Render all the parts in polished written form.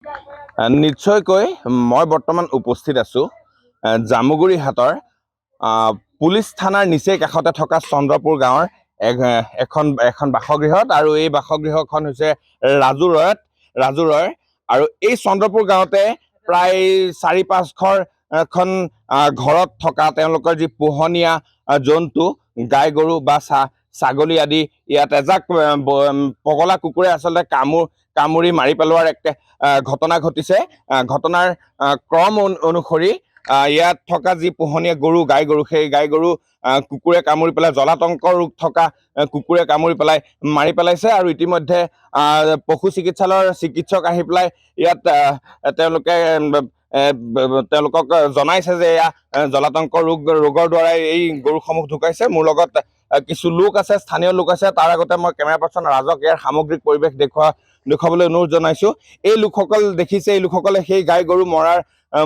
নিশ্চয়কৈ মই বৰ্তমান উপস্থিত আছোঁ জামুগুৰি হাটৰ পুলিচ থানাৰ নিচেই কাষতে থকা চন্দ্ৰপুৰ গাঁৱৰ এখন বাসগৃহত, আৰু এই বাসগৃহখন হৈছে ৰাজুৰয়ৰ। আৰু এই চন্দ্ৰপুৰ গাঁৱতে প্ৰায় ৪-৫ ঘৰখন ঘৰত থকা তেওঁলোকৰ যি পোহনীয়া জন্তু গাই গৰু বা ছাগলী আদি, ইয়াত এজাক পগলা কুকুৰে আচলতে কামুৰি মাৰি পেলোৱাৰ এক ঘটনা ঘটিছে। ঘটনাৰ ক্ৰম অনুসৰি ইয়াত থকা যি পোহনীয়া গাই গৰু সেই গাই গৰু কুকুৰে কামুৰি পেলাই, জলাতংক ৰোগ থকা কুকুৰে কামুৰি পেলাই মাৰি পেলাইছে। আৰু ইতিমধ্যে পশু চিকিৎসালয়ৰ চিকিৎসক আহি পেলাই ইয়াত তেওঁলোকক জনাইছে যে এয়া জলাতংক ৰোগৰ দ্বাৰাই এই গৰুসমূহ ঢুকাইছে। মোৰ লগত কিছু লোক আছে, স্থানীয় লোক আছে। তাৰ আগতে মই কেমেৰা পাৰ্চন ৰাজক ইয়াৰ সামগ্ৰিক পৰিৱেশ দেখুৱাবলৈ অনুৰোধ জনাইছোঁ। এই লোকসকল দেখিছে, এই লোকসকলে সেই গাই গৰু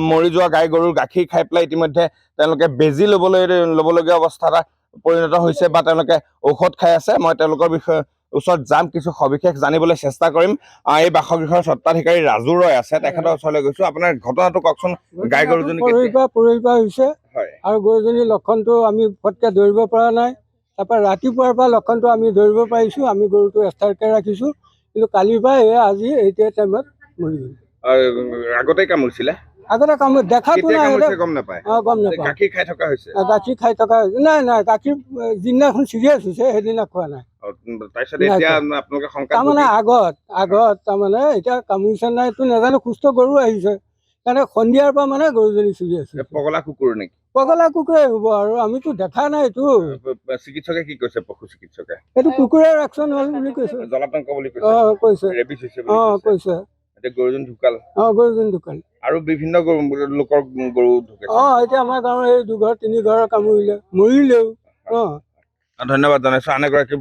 মৰি যোৱা গাই গৰুৰ গাখীৰ খাই পেলাই ইতিমধ্যে তেওঁলোকে বেজী ল'বলগীয়া অৱস্থা এটা পৰিণত হৈছে, বা তেওঁলোকে ঔষধ খাই আছে। মই তেওঁলোকৰ ওচৰত যাম, কিছু সবিশেষ জানিবলৈ চেষ্টা কৰিম। এই বাসগৃহৰ স্বত্বাধিকাৰী ৰাজু ৰয় আছে, তেখেতৰ ওচৰলৈ গৈছোঁ। আপোনাৰ ঘটনাটো কওকচোন। গাই গৰুজনী পৰহি পৰা হৈছে, আৰু গৰুজনীৰ লক্ষণটো আমি ফটকে ধৰিব পৰা নাই। তাৰপৰা ৰাতিপুৱাৰ পৰা লক্ষণটো আমি ধৰিব পাৰিছোঁ। আমি গৰুটো এষ্টাৰকে ৰাখিছোঁ, কিন্তু কালিৰ পৰা আজি এতিয়া টাইমত মৰি গ'ল। আগতে কামুৰিছিলে? আগতে কামুৰি দেখাতো নাই, গম নাপায়। গম নাপায়। গাখীৰ খাই থকা হৈছে? গাখীৰ খাই থকা হৈছে। নাই, গাখীৰ যিদিনাখন চিৰিয়াছ হৈছে সেইদিনা খোৱা নাই। তাৰমানে আগত তাৰমানে এতিয়া কামুৰিছে নাই এইটো নাজানো, সুস্থ গৰু আহিছে কাৰণে সন্ধিয়াৰ পৰা মানে গৰুজনী চিৰিয়াছ হৈছে। পগলা কুকুৰ নেকি? পগলা কুকুৰে হ'ব, আৰু আমিতো দেখা নাই এইটো। চিকিৎসকে কি কৈছে? পশু চিকিৎসকে এইটো কুকুৰৰ এক্সন হ'ল বুলি কৈছে। জলাতংক বুলি কৈছে। ৰেবিছ হৈছে কৈছে। গৰুজনী ঢুকাল? গৰুজনী ঢুকাল। আৰু বিভিন্ন লোকৰ গৰু ঢুকাইছে। এতিয়া আমাৰ গাঁৱৰ এই 2 ঘৰ 3 ঘৰৰ কামুৰিলে, মৰিলেও। ধন্যবাদ জনাইছো। আন এগৰাকী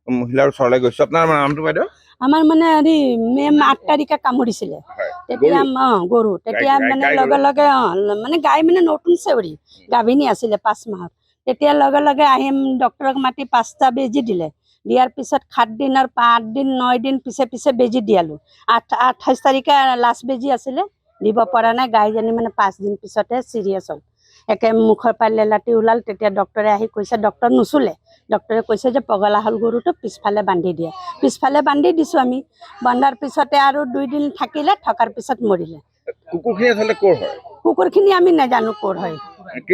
মহিলাৰ ওচৰলৈ গৈছো। আপোনাৰ নামটো বাইদেউ? আমাৰ মানে হেৰি মেম 8 তাৰিখে কামুৰিছিলে, তেতিয়া গৰু তেতিয়া মানে লগে মানে গাই মানে নতুন চেউৰি গাভিনী আছিলে 5 মাহত। তেতিয়া লগে আহিম ডক্টৰক মাতি 5টা বেজি দিলে। দিয়াৰ পিছত 7 দিনৰ 8 দিন 9 দিন পিছে বেজি দিয়ালো। 28 তাৰিখে লাষ্ট বেজি আছিলে, দিব পৰা নাই। গাইজনী মানে 5 দিন পিছতে চিৰিয়াছ হ'ল, একে মুখৰ পৰা লেলাটি ওলাল। তেতিয়া ডক্টৰে আহি কৈছে, ডক্টৰ নুচুলে, ডক্টৰে কৈছে যে পগলা হ'ল গৰুটো, পিছফালে বান্ধি দিয়ে। পিছফালে বান্ধি দিছোঁ আমি। বান্ধাৰ পিছতে আৰু 2 দিন থাকিলে, থকাৰ পিছত মৰিলে। কুকুৰখিনি আমি নাজানো ক'ৰ হয়।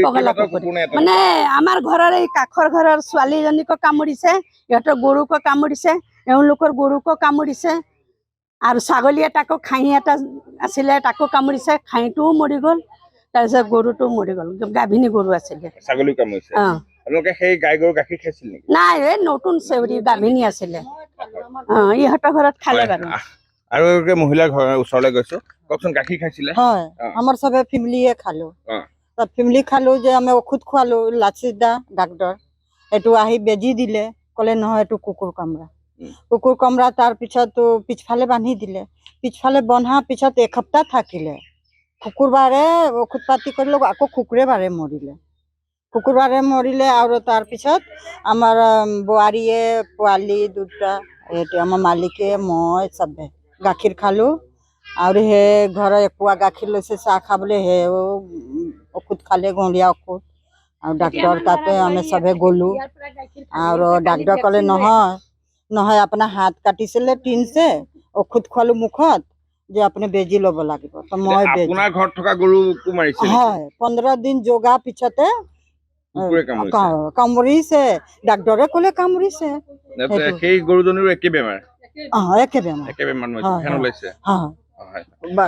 পগলা কুকুৰ মানে আমাৰ ঘৰৰ এই কাষৰ ঘৰৰ ছোৱালীজনীকো কামুৰিছে, ইহঁতৰ গৰুকো কামুৰিছে, এওঁলোকৰ গৰুকো কামুৰিছে। আৰু ছাগলী এটাকো, খাহী এটা আছিলে, তাকো কামুৰিছে। খাহীটোও মৰি গ'ল, তাৰপিছত গৰুটো মৰি গ'ল। গাভিনী গৰু আছিলে। ছাগলী কামুৰিছে? আপোনালোকে সেই গাই গৰু গাখীৰ খাইছিল নেকি? নাই, এই নতুন চেউৰি গাভিনী আছিলে। ইহঁতৰ ঘৰত খালে বাৰু। আৰু মহিলাৰ ঘৰৰ ওচৰলৈ গৈছো, কওকচোন। গাখীৰ খাইছিলে? হয়, আমাৰ সবে ফেমিলিয়ে খালো। ফেমিলি খালো যে আমি ঔষধ খোৱালো, লাচিদা ডাক্তৰ এইটো আহি বেজি দিলে, ক'লে নহয় এইটো কুকুৰ কামৰা। তাৰ পিছতো পিছফালে বান্ধি দিলে। পিছফালে বন্ধা পিছত 1 সপ্তাহ থাকিলে। শুকুৰবাৰে ঔষধ পাতি কৰিলে, আকৌ শুকুৰবাৰে মৰিলে। আৰু তাৰপিছত আমাৰ বোৱাৰীয়ে পোৱালি 2টা, এইটো আমাৰ মালিকে মই চবে গাখীৰ খালো। আৰু সেই ঘৰৰ 1 পোৱা গাখীৰ লৈছে চাহ খাবলৈ, সেও ঔষধ খালে, গঁলীয়া ঔষধ। আৰু ডাক্তৰ তাতে আমি চবে গ'লো, আৰু ডাক্তৰ ক'লে নহয় আপোনাৰ হাত কাটিছিলে, টিনছে ঔষধ খোৱালো মুখত, যে আপুনি বেজি ল'ব লাগিব। তো মই আপোনাৰ ঘৰত থকা গৰুকো মাৰিছে? হয়, 15 দিন যোগা পিছতে কামুৰিছে। ডাক্তৰে ক'লে কামুৰিছে। সেই গৰুজনীৰো একে বেমাৰ? একে বেমাৰ।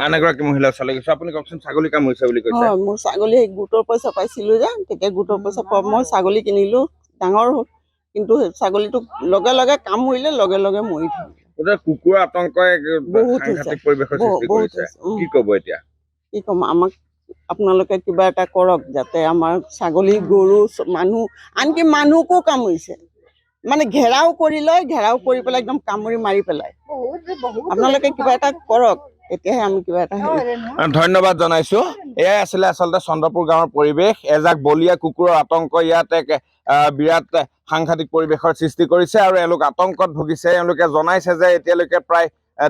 আন এগৰাকী মহিলা ওচৰলৈ গৈছো। আপুনি কওকচোন, ছাগলী কামুৰিছে বুলি কৈছে? মোৰ ছাগলী গোটৰ পইচা পাইছিলো যে, তেতিয়া গোটৰ পইচা মই ছাগলী কিনিলো, ডাঙৰ হ'ল। কিন্তু ছাগলীটোক লগে কামুৰিলে, লগে মৰি থাকিলে। কুকুৰৰ আতংকই সাংঘাতিক পৰিৱেশৰ সৃষ্টি কৰিছে। কি ক'ব এতিয়া? কি ক'ম, আমাক আপোনালোকে কিবা এটা কৰক, যাতে আমাৰ ছাগলী, গৰু, মানুহ, আনকি মানুহকো কামুৰিছে। মানে ঘেৰাও কৰি লয়, ঘেৰাও কৰি পেলাই একদম কামুৰি মাৰি পেলাই। আপোনালোকে কিবা এটা কৰক, তেতিয়াহে আমি কিবা এটা। ধন্যবাদ জনাইছো। এয়াই আছিলে আচলতে চন্দ্ৰপুৰ গাঁৱৰ পৰিৱেশ। এজাক বলীয়া কুকুৰৰ আতংক ইয়াত এক বিৰাট সাংঘাতিক পৰিৱেশৰ সৃষ্টি কৰিছে, আৰু এওঁলোক আতংকত ভুগিছে। এওঁলোকে জনাইছে যে এতিয়ালৈকে প্ৰায়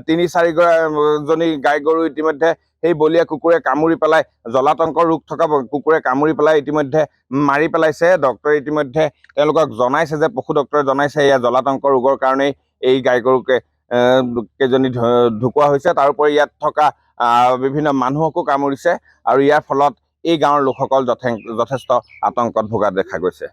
তিনি-চাৰিজনী গাই গৰু ইতিমধ্যে সেই বলীয়া কুকুৰে কামুৰি পেলাই জলাতংকৰ ৰোগ থকা কুকুৰে কামুৰি পেলাই ইতিমধ্যে মাৰি পেলাইছে। ডক্টৰে ইতিমধ্যে তেওঁলোকক জনাইছে যে পশু ডক্টৰে জনাইছে এয়া জলাতংকৰ ৰোগৰ কাৰণেই এই গাই গৰুকে কেইজনী ঢুকোৱা হৈছে। তাৰোপৰি ইয়াত থকা বিভিন্ন মানুহকো কামুৰিছে আৰু ইয়াৰ ফলত এই গাঁৱৰ লোকসকল যথেষ্ট আতংকত ভোগা দেখা গৈছে।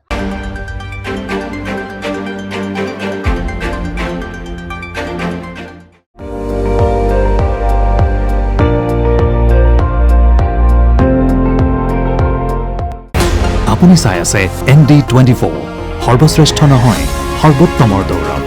আপুনি চাই আছে ND24 সৰ্বশ্ৰেষ্ঠ নহয় সৰ্বোত্তমৰ দৌৰত।